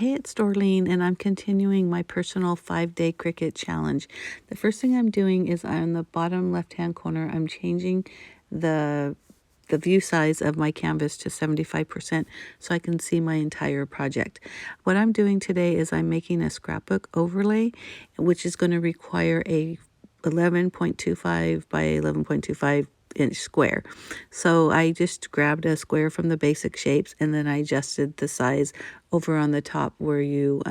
Hey, it's Dorleen, and I'm continuing my personal 5-day Cricut challenge. The first thing I'm doing is on the bottom left-hand corner, I'm changing the view size of my canvas to 75% so I can see my entire project. What I'm doing today is I'm making a scrapbook overlay, which is going to require a 11.25 by 11.25 inch square. So I just grabbed a square from the basic shapes and then I adjusted the size over on the top where you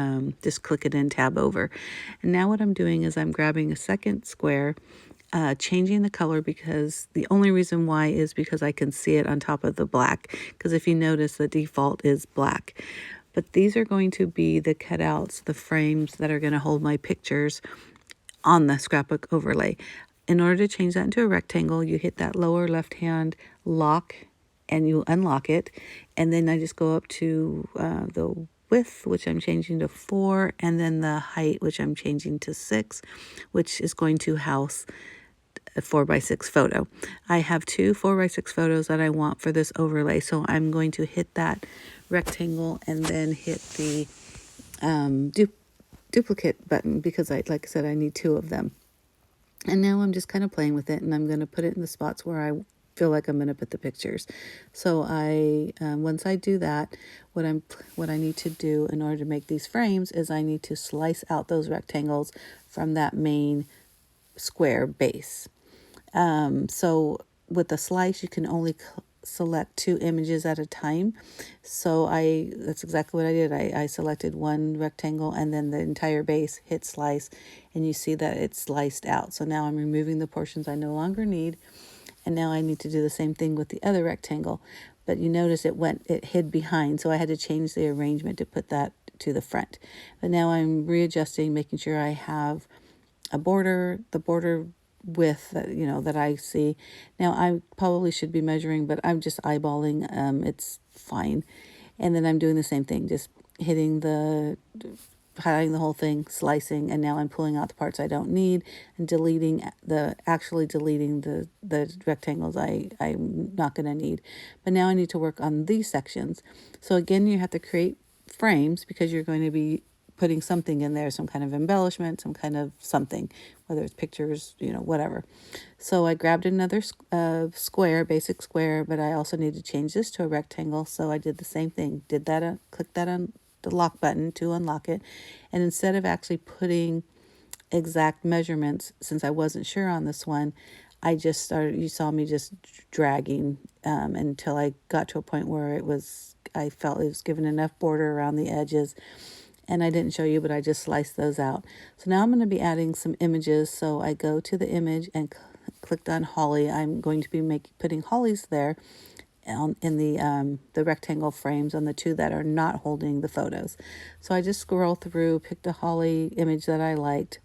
just click it and tab over. And now what I'm doing is I'm grabbing a second square, changing the color, because the only reason why is because I can see it on top of the black, because if you notice the default is black. But these are going to be the cutouts, the frames that are going to hold my pictures on the scrapbook overlay. In order to change that into a rectangle, you hit that lower left hand lock and you unlock it. And then I just go up to the width, which I'm changing to 4, and then the height, which I'm changing to 6, which is going to house a 4x6 photo. I have two 4x6 photos that I want for this overlay. So I'm going to hit that rectangle and then hit the duplicate button, because like I said, I need two of them. And now I'm just kind of playing with it, and I'm going to put it in the spots where I feel like I'm going to put the pictures. So once I do that, what I need to do in order to make these frames is I need to slice out those rectangles from that main square base. So with the slice, you can only select 2 images at a time. So that's exactly what I did. I selected one rectangle and then the entire base, hit slice, and you see that it's sliced out. So now I'm removing the portions I no longer need, and now I need to do the same thing with the other rectangle. But you notice it hid behind, so I had to change the arrangement to put that to the front. But now I'm readjusting, making sure I have a border, the border width that I see. Now I probably should be measuring, but I'm just eyeballing. It's fine. And then I'm doing the same thing, just highlighting the whole thing, slicing, and now I'm pulling out the parts I don't need and deleting the rectangles I'm not going to need. But now I need to work on these sections. So again, you have to create frames because you're going to be putting something in there, some kind of embellishment, some kind of something, whether it's pictures, whatever. So I grabbed another square, basic square, but I also need to change this to a rectangle. So I did the same thing, clicked that on the lock button to unlock it. And instead of actually putting exact measurements, since I wasn't sure on this one, you saw me just dragging until I got to a point where I felt it was given enough border around the edges. And I didn't show you, but I just sliced those out. So now I'm going to be adding some images. So I go to the image and clicked on Holly. I'm going to be putting hollies there in the rectangle frames on the 2 that are not holding the photos. So I just scroll through, picked a holly image that I liked.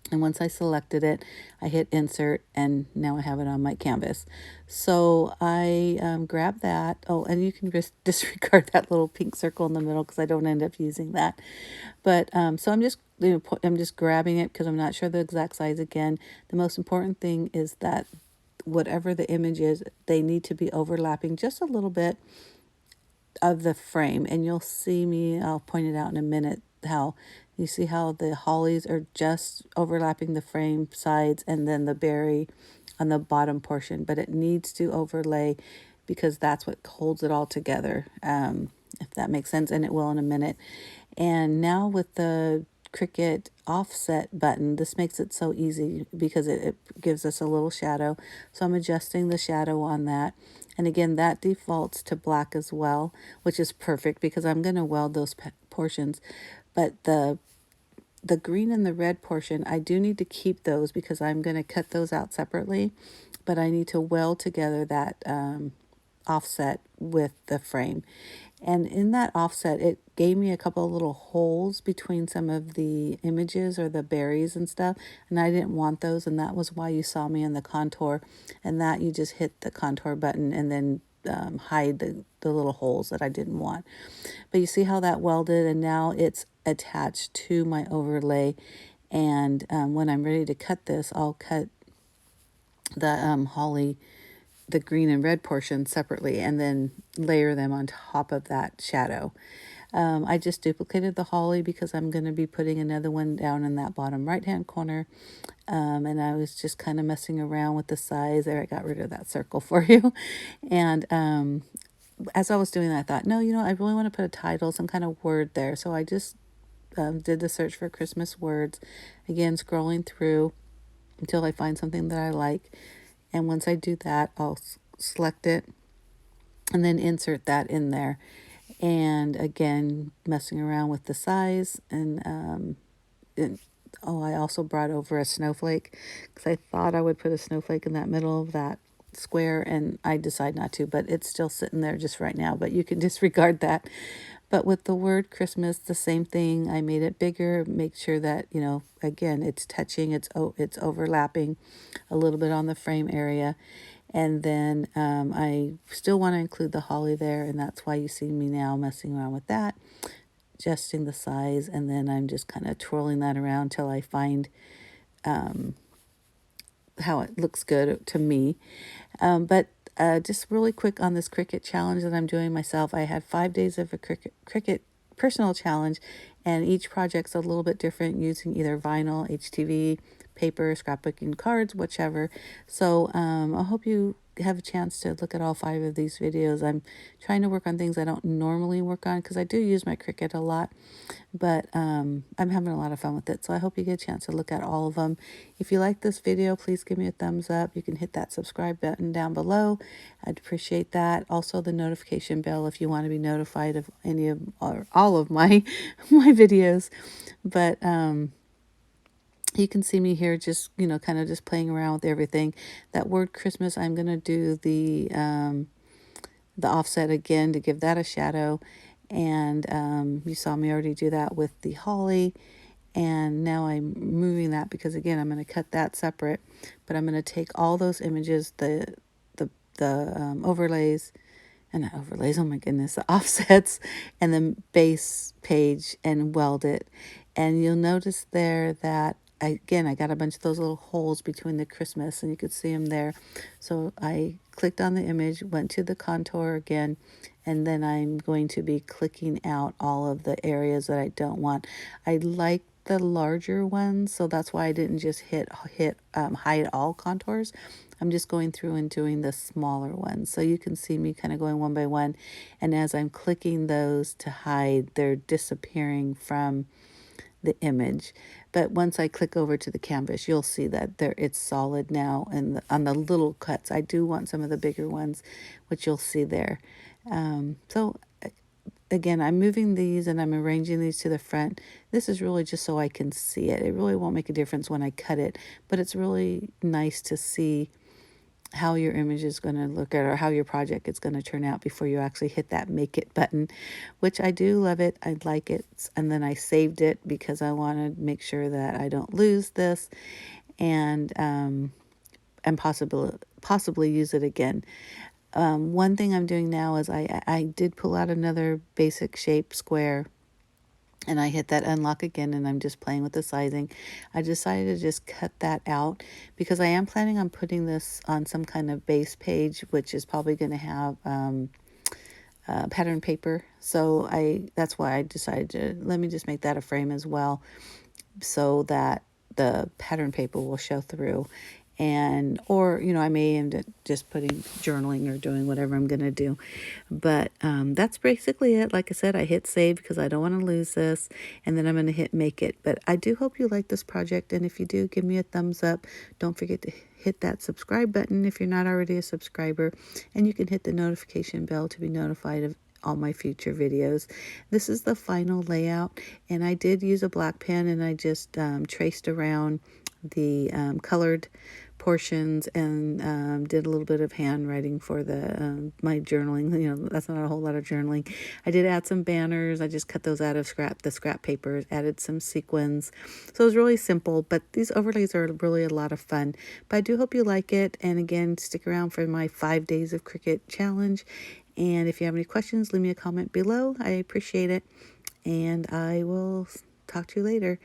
And once I selected it, I hit insert, and now I have it on my canvas. So I grab that. Oh, and you can just disregard that little pink circle in the middle because I don't end up using that. But so I'm just grabbing it because I'm not sure the exact size again. The most important thing is that whatever the image is, they need to be overlapping just a little bit of the frame. And you'll see me, I'll point it out in a minute, how you see how the hollies are just overlapping the frame sides and then the berry on the bottom portion, but it needs to overlay because that's what holds it all together, if that makes sense, and it will in a minute. And now with the Cricut offset button, this makes it so easy because it gives us a little shadow. So I'm adjusting the shadow on that. And again, that defaults to black as well, which is perfect because I'm going to weld those portions. But the green and the red portion, I do need to keep those because I'm going to cut those out separately. But I need to weld together that offset with the frame. And in that offset, it gave me a couple of little holes between some of the images or the berries and stuff. And I didn't want those. And that was why you saw me in the contour. And that you just hit the contour button and then hide the little holes that I didn't want. But you see how that welded, and now it's attached to my overlay. And when I'm ready to cut this, I'll cut the holly, the green and red portion separately, and then layer them on top of that shadow. I just duplicated the holly because I'm going to be putting another one down in that bottom right hand corner. And I was just kind of messing around with the size there. I got rid of that circle for you. And as I was doing that, I thought, no, I really want to put a title, some kind of word there. So I just did the search for Christmas words. Again, scrolling through until I find something that I like. And once I do that, I'll select it and then insert that in there. And again, messing around with the size. And I also brought over a snowflake because I thought I would put a snowflake in that middle of that square, and I decided not to, but it's still sitting there just right now, but you can disregard that. But with the word Christmas, the same thing. I made it bigger, make sure that, again, it's touching, it's overlapping a little bit on the frame area. And then I still want to include the holly there, and that's why you see me now messing around with that, adjusting the size, and then I'm just kind of twirling that around till I find how it looks good to me. But just really quick on this Cricut challenge that I'm doing myself. I had 5 days of a Cricut personal challenge, and each project's a little bit different using either vinyl, HTV, paper, scrapbooking cards, whichever. So I hope you have a chance to look at all 5 of these videos. I'm trying to work on things I don't normally work on because I do use my Cricut a lot, but I'm having a lot of fun with it. So I hope you get a chance to look at all of them. If you like this video, please give me a thumbs up. You can hit that subscribe button down below. I'd appreciate that. Also the notification bell if you want to be notified of any of or all of my my videos. But you can see me here just, kind of just playing around with everything. That word Christmas, I'm going to do the offset again to give that a shadow. And you saw me already do that with the holly. And now I'm moving that because, again, I'm going to cut that separate. But I'm going to take all those images, the overlays, and not overlays, oh my goodness, the offsets, and the base page, and weld it. And you'll notice there that, I got a bunch of those little holes between the Christmas, and you could see them there. So I clicked on the image, went to the contour again, and then I'm going to be clicking out all of the areas that I don't want. I like the larger ones, so that's why I didn't just hit hide all contours. I'm just going through and doing the smaller ones. So you can see me kind of going one by one, and as I'm clicking those to hide, they're disappearing from the image. But once I click over to the canvas, you'll see that it's solid now. And on the little cuts, I do want some of the bigger ones, which you'll see there. So again, I'm moving these and I'm arranging these to the front. This is really just so I can see it. It really won't make a difference when I cut it, but it's really nice to see how your image is going to look at, or how your project is going to turn out before you actually hit that make it button, which I do love it. I like it. And then I saved it because I want to make sure that I don't lose this and possibly use it again. One thing I'm doing now is I did pull out another basic shape square, and I hit that unlock again, and I'm just playing with the sizing. I decided to just cut that out because I am planning on putting this on some kind of base page, which is probably going to have pattern paper. So that's why I decided to, let me just make that a frame as well, so that the pattern paper will show through. Or I may end up just putting journaling or doing whatever I'm going to do. But that's basically it. Like I said, I hit save because I don't want to lose this. And then I'm going to hit make it. But I do hope you like this project. And if you do, give me a thumbs up. Don't forget to hit that subscribe button if you're not already a subscriber. And you can hit the notification bell to be notified of all my future videos. This is the final layout. And I did use a black pen, and I just traced around the colored portions, and did a little bit of handwriting for the my journaling. That's not a whole lot of journaling. I did add some banners. I just cut those out of the scrap paper, added some sequins. So it was really simple, but these overlays are really a lot of fun. But I do hope you like it, and again, stick around for my 5 days of Cricut challenge. And if you have any questions, leave me a comment below. I appreciate it, and I will talk to you later.